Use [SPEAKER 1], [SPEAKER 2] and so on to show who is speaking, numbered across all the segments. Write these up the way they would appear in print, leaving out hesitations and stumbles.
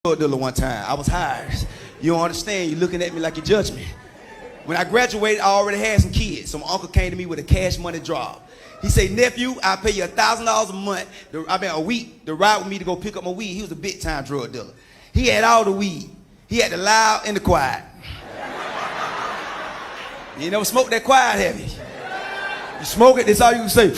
[SPEAKER 1] drug dealer one time. I was hired. You don't understand. You're looking at me like you judge me. When I graduated, I already had some kids. So my uncle came to me with a cash money job. He said, nephew, I'll pay you $1,000 a month, a week, to ride with me to go pick up my weed. He was a big time drug dealer. He had all the weed. He had the loud and the quiet. You never smoked that quiet, have you? You smoke it, that's all you can say.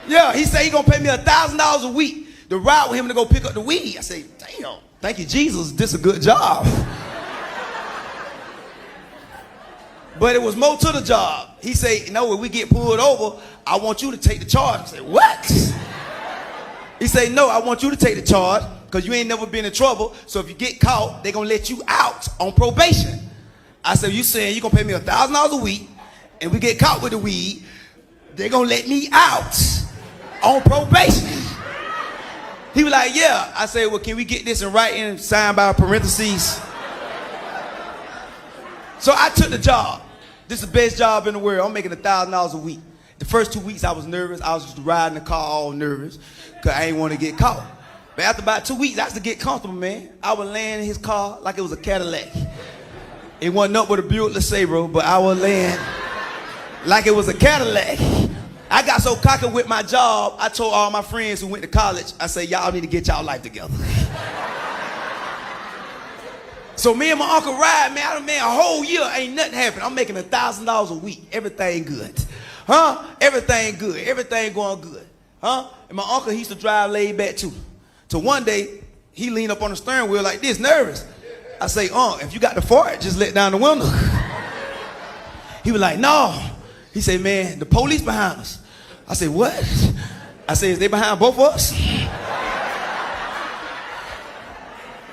[SPEAKER 1] Yeah, he said he gonna pay me $1,000 a week to ride with him to go pick up the weed. I say, damn, thank you, Jesus, this is a good job. But it was more to the job. He said, when we get pulled over, I want you to take the charge. I said, what? He said, no, I want you to take the charge because you ain't never been in trouble. So if you get caught, they're going to let you out on probation. I said, you saying you're going to pay me $1,000 a week and we get caught with the weed, they're going to let me out on probation. He was like, yeah. I said, well, can we get this in writing, signed by parentheses? So I took the job. This is the best job in the world. I'm making $1,000 a week. The first 2 weeks I was nervous. I was just riding the car all nervous because I ain't want to get caught. But after about 2 weeks, I used to get comfortable, man. I was laying in his car like it was a Cadillac. It wasn't up with a Buick LeSabre, but I was laying like it was a Cadillac. I got so cocky with my job, I told all my friends who went to college, I said, y'all need to get y'all life together. So me and my uncle ride, man, a whole year ain't nothing happened. I'm making $1,000 a week. Everything good. Huh? Everything good. Everything going good. Huh? And my uncle, he used to drive laid back too. So one day, he leaned up on the steering wheel like this, nervous. I say, if you got the fart, just let down the window. He was like, no. He said, man, the police behind us. I said, what? I said, is they behind both of us?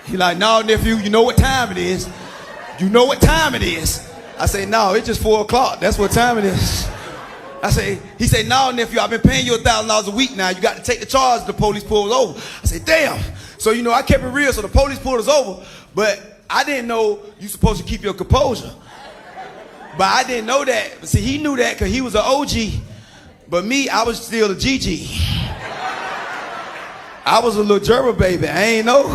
[SPEAKER 1] He like, no, nephew, you know what time it is. You know what time it is. I say, no, it's just 4 o'clock. That's what time it is. He said, no, nephew, I've been paying you $1,000 a week now. You got to take the charge. The police pulled us over. I said, damn. So, I kept it real. So the police pulled us over, but I didn't know you supposed to keep your composure. But I didn't know that. But see, he knew that because he was an OG. But me, I was still a GG. I was a little gerber baby. I ain't know.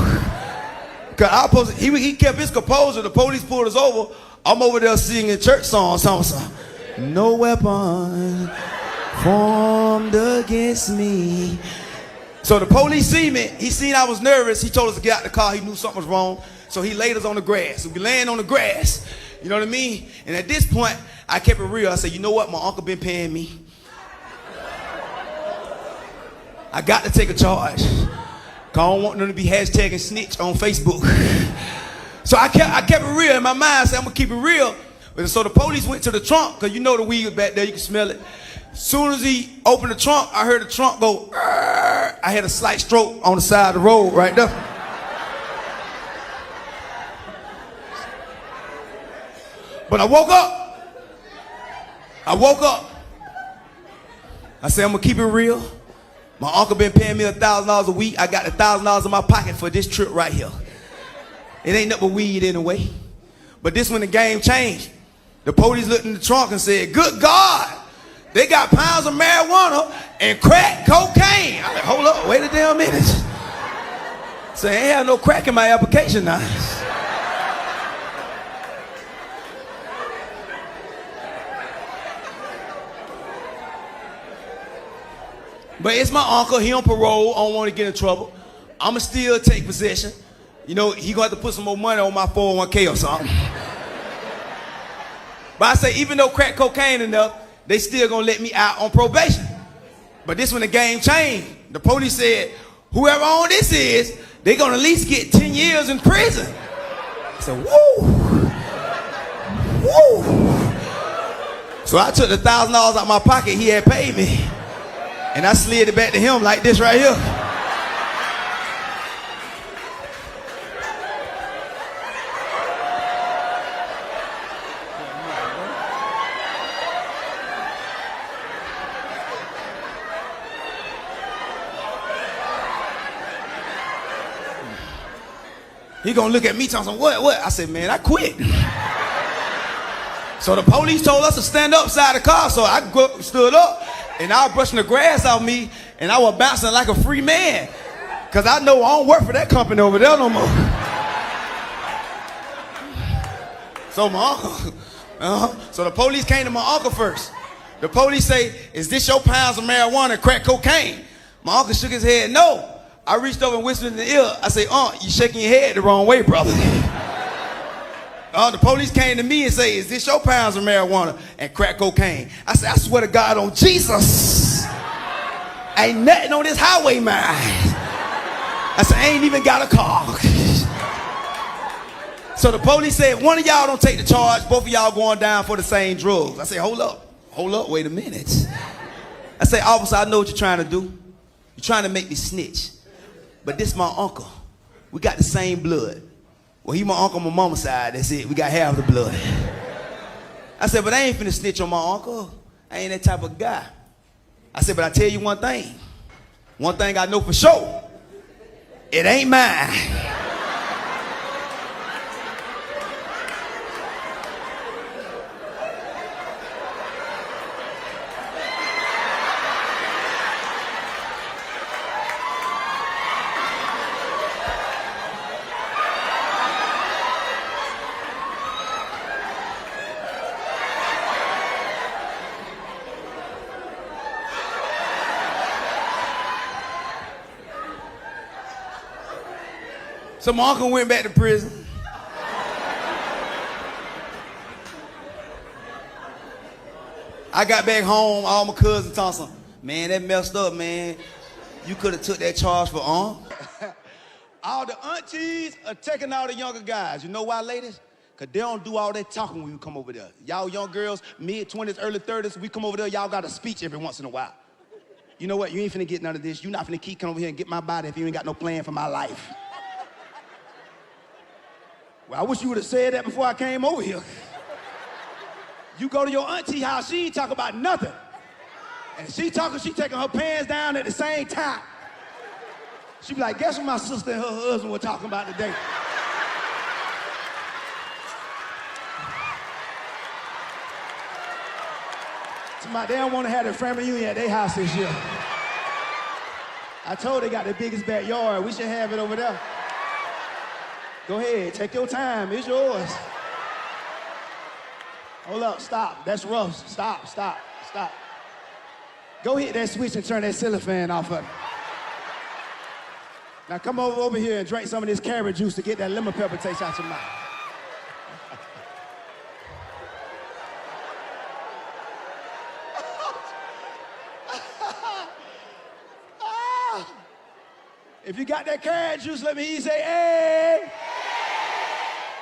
[SPEAKER 1] Cause he kept his composure. The police pulled us over. I'm over there singing church songs. No weapon formed against me. So the police see me. He seen I was nervous. He told us to get out the car. He knew something was wrong. So he laid us on the grass. So we laying on the grass. You know what I mean? And at this point, I kept it real. I said, you know what? My uncle been paying me. I got to take a charge. I don't want them to be hashtagging snitch on Facebook. So I kept it real in my mind. I said, I'm going to keep it real. So the police went to the trunk, because the weed was back there. You can smell it. As soon as he opened the trunk, I heard the trunk go, Arr! I had a slight stroke on the side of the road right there. But I woke up. I said, I'm going to keep it real. My uncle been paying me $1,000 a week. I got $1,000 in my pocket for this trip right here. It ain't nothing but weed anyway. But this when the game changed. The police looked in the trunk and said, good God, they got pounds of marijuana and crack cocaine. I like, hold up, wait a damn minute. So I ain't have no crack in my application now. But it's my uncle. He on parole. I don't want to get in trouble. I'ma still take possession. He gonna have to put some more money on my 401k or something. But I say, even though crack cocaine enough, they still gonna let me out on probation. But this when the game changed. The police said, whoever on this is, they gonna at least get 10 years in prison. I said, woo, woo. So I took the $1,000 out of my pocket he had paid me. And I slid it back to him like this right here. He gonna look at me talking, what? I said, man, I quit. So the police told us to stand up side the car, so I stood up, and I was brushing the grass off me, and I was bouncing like a free man. Because I know I don't work for that company over there no more. So my uncle, so the police came to my uncle first. The police say, is this your pounds of marijuana and crack cocaine? My uncle shook his head, no. I reached over and whispered in the ear. I say, you shaking your head the wrong way, brother. The police came to me and say, is this your pounds of marijuana and crack cocaine? I said, I swear to God on Jesus, ain't nothing on this highway, man. I said, I ain't even got a car. So the police said, one of y'all don't take the charge, both of y'all going down for the same drugs. I said, hold up, wait a minute. I said, officer, I know what you're trying to do. You're trying to make me snitch. But this my uncle. We got the same blood. Well, he my uncle on my mama's side, that's it. We got half the blood. I said, but I ain't finna snitch on my uncle. I ain't that type of guy. I said, but I tell you one thing. One thing I know for sure. It ain't mine. So my uncle went back to prison. I got back home, all my cousins talking, man, that messed up, man. You could have took that charge for All the aunties are taking all the younger guys. You know why, ladies? Because they don't do all that talking when we come over there. Y'all young girls, mid-20s, early 30s, we come over there, y'all got a speech every once in a while. You know what? You ain't finna get none of this. You not finna keep coming over here and get my body if you ain't got no plan for my life. Well, I wish you would have said that before I came over here. You go to your auntie house, she ain't talking about nothing. And she taking her pants down at the same time. She be like, guess what my sister and her husband were talking about today? Somebody, they don't want to have their family reunion at their house this year. I told they got the biggest backyard. We should have it over there. Go ahead, take your time, it's yours. Hold up, stop, that's rough. Stop. Go hit that switch and turn that ceiling fan off of it. Now come over here and drink some of this carrot juice to get that lemon pepper taste out your mouth. If you got that carrot juice, let me hear you say, hey.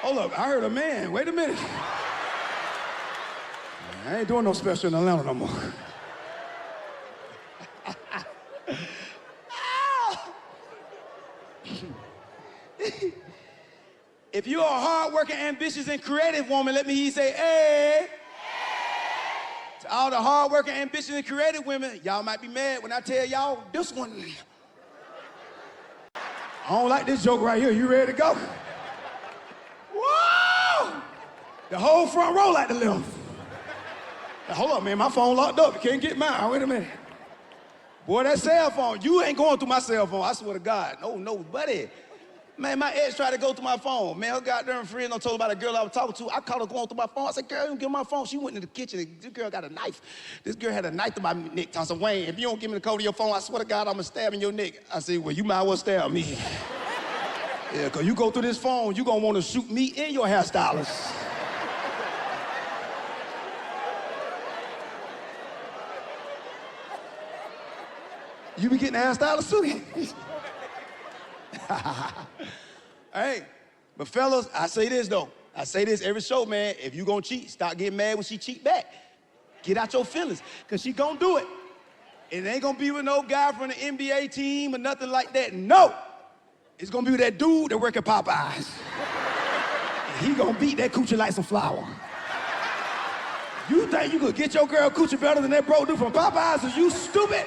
[SPEAKER 1] Hold up, I heard a man. Wait a minute. I ain't doing no special in Atlanta no more. If you're a hard-working, ambitious, and creative woman, let me hear you say, hey. To all the hard-working, ambitious, and creative women, y'all might be mad when I tell y'all this one. I don't like this joke right here. You ready to go? Whoa! The whole front row like the left. Now, hold up, man. My phone locked up. You can't get mine. Wait a minute. Boy, that cell phone. You ain't going through my cell phone. I swear to God. No, buddy. Man, my ex tried to go through my phone. Man, her goddamn friend done told about a girl I was talking to. I caught her going through my phone. I said, girl, you don't give me my phone. She went into the kitchen and this girl got a knife. This girl had a knife to my neck. I said, Wayne, if you don't give me the code of your phone, I swear to God, I'm gonna stab in your neck. I said, well, you might as well stab me. Yeah, because you go through this phone, you gonna want to shoot me and your hairstylist. You be getting the hairstylist too? Hey, but fellas, I say this though. I say this every show, man. If you gonna cheat, stop getting mad when she cheat back. Get out your feelings, because she gonna do it. It ain't gonna be with no guy from the NBA team or nothing like that. No. It's gonna be with that dude that work at Popeyes. And he gonna beat that coochie like some flour. You think you could get your girl coochie better than that bro dude from Popeyes? Are you stupid?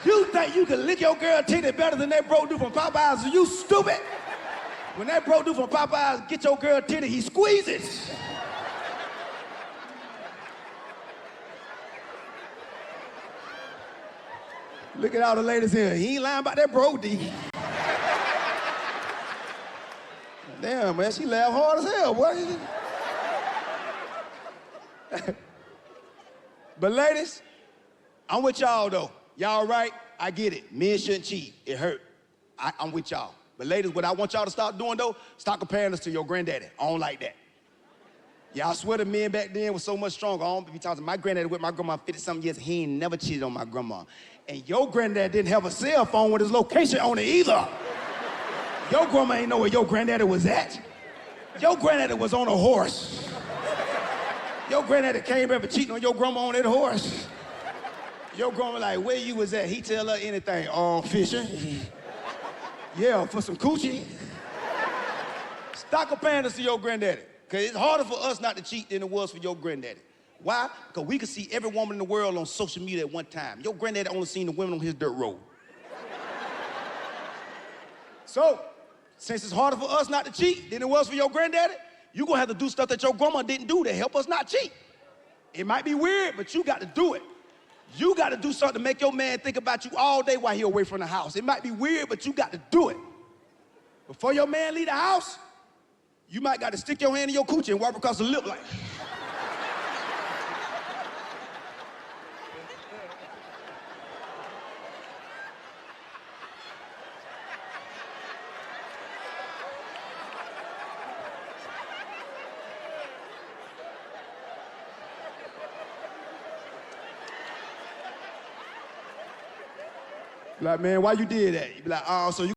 [SPEAKER 1] You think you could lick your girl titty better than that bro dude from Popeyes? Are you stupid? When that bro dude from Popeyes get your girl titty, he squeezes. Look at all the ladies here. He ain't lying about that Brody. Damn, man, she laughed hard as hell, boy. But ladies, I'm with y'all though. Y'all right? I get it. Men shouldn't cheat. It hurt. I'm with y'all. But ladies, what I want y'all to start doing though, stop comparing us to your granddaddy. I don't like that. Yeah, I swear the men back then was so much stronger. I don't be talking. My granddaddy with my grandma 50-something years, he ain't never cheated on my grandma. And your granddad didn't have a cell phone with his location on it either. Your grandma ain't know where your granddaddy was at. Your granddaddy was on a horse. Your granddaddy came back for cheating on your grandma on that horse. Your grandma like, where you was at? He tell her anything. Fishing. Yeah, for some coochie. Stop comparing us to your granddaddy. Because it's harder for us not to cheat than it was for your granddaddy. Why? Because we could see every woman in the world on social media at one time. Your granddaddy only seen the women on his dirt road. So, since it's harder for us not to cheat than it was for your granddaddy, you're going to have to do stuff that your grandma didn't do to help us not cheat. It might be weird, but you got to do it. You got to do something to make your man think about you all day while he's away from the house. It might be weird, but you got to do it. Before your man leave the house, you might got to stick your hand in your coochie and wipe across the lip like. Like, man, why you did that? You be like, oh, so you